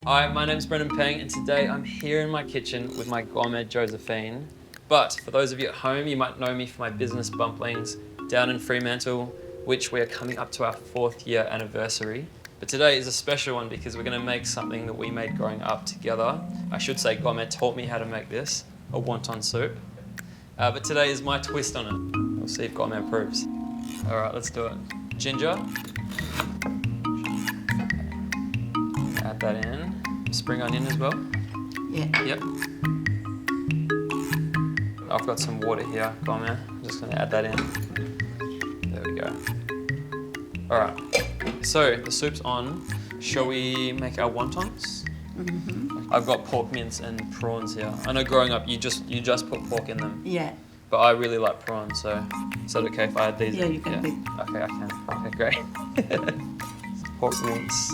Hi, my name's Brendan Peng, and today I'm here in my kitchen with my gourmet Josephine. But for those of you at home, you might know me for my business Bumplings down in Fremantle, which we are coming up to our 4th year anniversary. But today is a special one because we're going to make something that we made growing up together. I should say Gourmet taught me how to make this, a Wonton soup. But today is my twist on it. We'll see if Gourmet approves. All right, let's do it. Ginger. Add that in. Spring onion as well. Yeah. Yep. I've got some water here, Gourmet. I'm just going to add that in. There we go. All right. So the soup's on. Shall we make our wontons? Mm-hmm. I've got pork mince and prawns here. I know growing up you just put pork in them. Yeah. But I really like prawns, so is that okay if I add these? Yeah, you can pick. Okay, I can. Okay, great. Pork mince.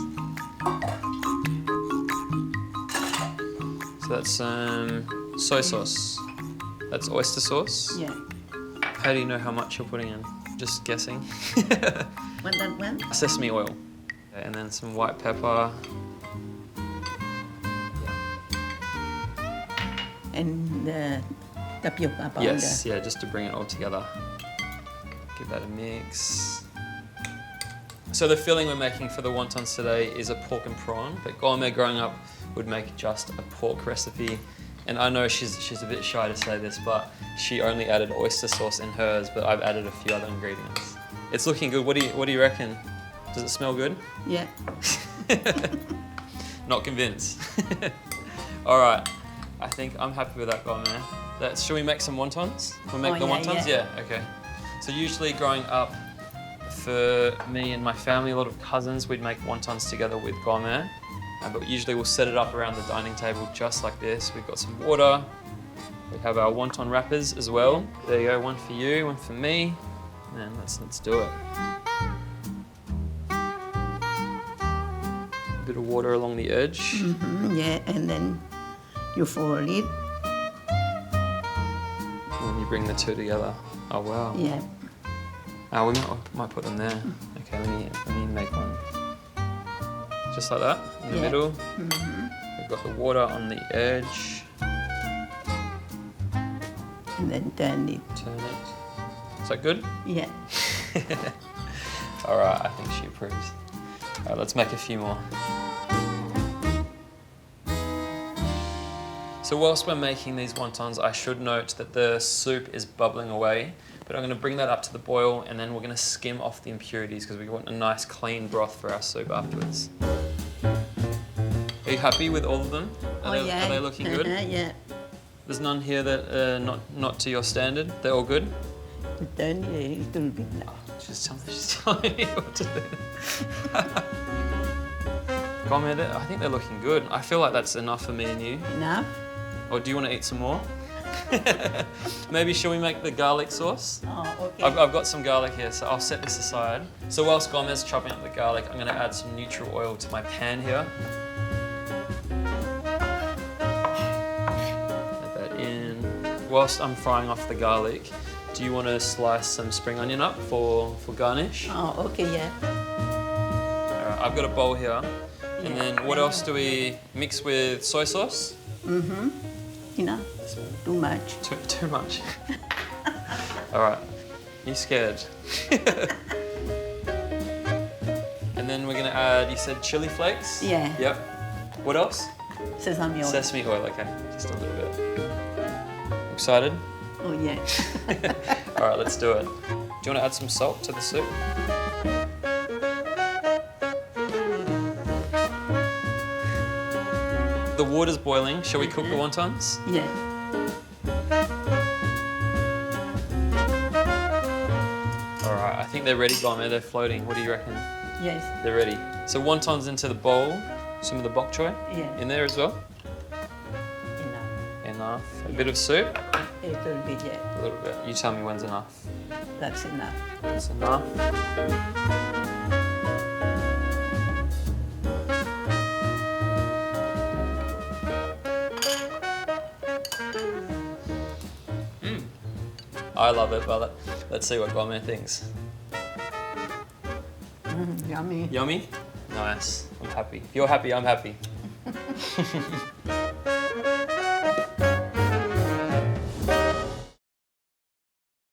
So that's soy sauce. That's oyster sauce. Yeah. How do you know how much you're putting in? Just guessing. What that one? Sesame oil. And then some white pepper. And the tapioca powder. Yes, yeah, just to bring it all together. Give that a mix. So the filling we're making for the wontons today is a pork and prawn, but Gourmet growing up would make just a pork recipe. And I know she's a bit shy to say this, but she only added oyster sauce in hers, but I've added a few other ingredients. It's looking good. What do you reckon? Does it smell good? Yeah. Not convinced. All right. I think I'm happy with that, Gourmet. Should we make some wontons? We'll make the wontons? Yeah, okay. So usually growing up, for me and my family, a lot of cousins, we'd make wontons together with Gourmet. But usually we'll set it up around the dining table just like this. We've got some water. We have our wonton wrappers as well. There you go, one for you, one for me. And let's do it. A bit of water along the edge. Mm-hmm. Yeah, and then you fold it. And then you bring the two together. Oh wow. Yeah. We might put them there. Okay, let me make one. Just like that, in the middle. Mm-hmm. We've got the water on the edge. And then turn it. Turn it. Is that good? Yeah. All right, I think she approves. All right, let's make a few more. So whilst we're making these wontons, I should note that the soup is bubbling away, but I'm going to bring that up to the boil and then we're going to skim off the impurities because we want a nice clean broth for our soup afterwards. Are you happy with all of them? Are they looking good? Yeah. There's none here that are not to your standard? They're all good? Turn it a little bit now. She's telling me what to do. Gourmet, I think they're looking good. I feel like that's enough for me and you. Enough? Or do you want to eat some more? Maybe shall we make the garlic sauce? Oh, okay. I've got some garlic here, so I'll set this aside. So whilst Gourmet's chopping up the garlic, I'm going to add some neutral oil to my pan here. Add that in. Whilst I'm frying off the garlic, do you want to slice some spring onion up for garnish? Oh, okay, yeah. All right, I've got a bowl here. And then what else do we mix with soy sauce? Mm-hmm. Enough. Too much. Too much. All right. You scared? And then we're gonna add, you said chili flakes? Yeah. Yep. What else? Sesame oil. Sesame oil, okay. Just a little bit. Excited? Oh, yeah. All right, let's do it. Do you want to add some salt to the soup? The water's boiling. Shall we cook the wontons? Yeah. All right, I think they're ready, Gourmet. They're floating. What do you reckon? Yes. They're ready. So wontons into the bowl. Some of the bok choy in there as well. Enough. A bit of soup. A little bit, yeah. A little bit. You tell me when's enough. That's enough. That's enough. I love it, but let's see what Gourmet thinks. Yummy. Yummy? Nice. I'm happy. If you're happy, I'm happy.